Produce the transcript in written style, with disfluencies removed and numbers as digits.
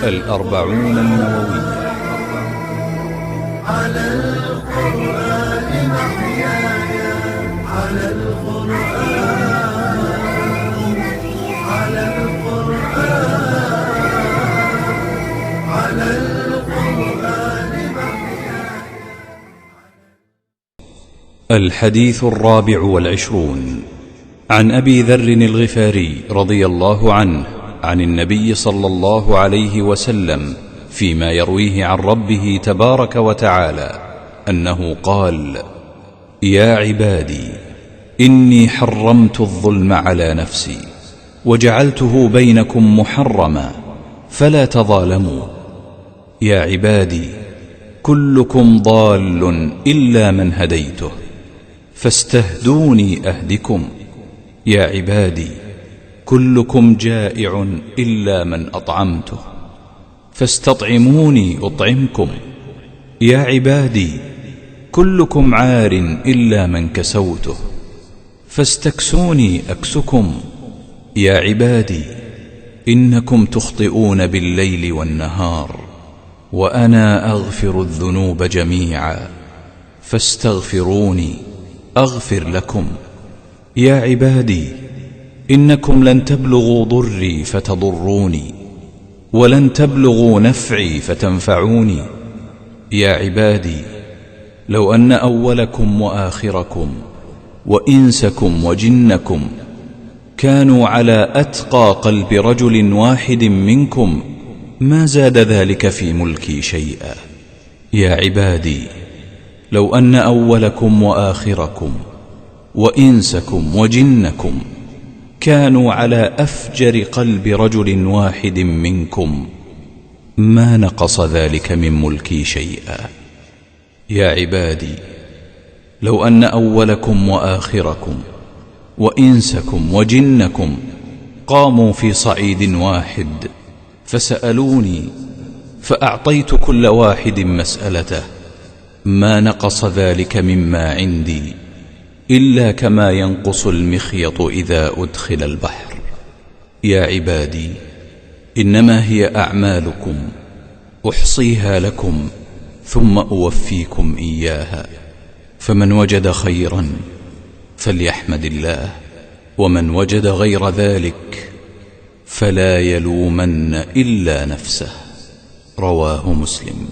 الأربعون النووية. على القرآن محياي، على القرآن، على القرآن، على القرآن محياي. الحديث 24 عن أبي ذر الغفاري رضي الله عنه عن النبي صلى الله عليه وسلم فيما يرويه عن ربه تبارك وتعالى أنه قال: يا عبادي إني حرمت الظلم على نفسي وجعلته بينكم محرما فلا تظالموا. يا عبادي كلكم ضال إلا من هديته فاستهدوني أهدكم. يا عبادي كلكم جائع إلا من أطعمته فاستطعموني أطعمكم. يا عبادي كلكم عار إلا من كسوته فاستكسوني أكسكم. يا عبادي إنكم تخطئون بالليل والنهار وأنا أغفر الذنوب جميعا فاستغفروني أغفر لكم. يا عبادي إنكم لن تبلغوا ضري فتضروني ولن تبلغوا نفعي فتنفعوني. يا عبادي لو أن أولكم وآخركم وإنسكم وجنكم كانوا على أتقى قلب رجل واحد منكم ما زاد ذلك في ملكي شيئا. يا عبادي لو أن أولكم وآخركم وإنسكم وجنكم كانوا على أفجر قلب رجل واحد منكم ما نقص ذلك من ملكي شيئا. يا عبادي لو أن أولكم وآخركم وإنسكم وجنكم قاموا في صعيد واحد فسألوني فأعطيت كل واحد مسألته ما نقص ذلك مما عندي إلا كما ينقص المخيط إذا أدخل البحر. يا عبادي إنما هي أعمالكم أحصيها لكم ثم أوفيكم إياها، فمن وجد خيرا فليحمد الله ومن وجد غير ذلك فلا يلومن إلا نفسه. رواه مسلم.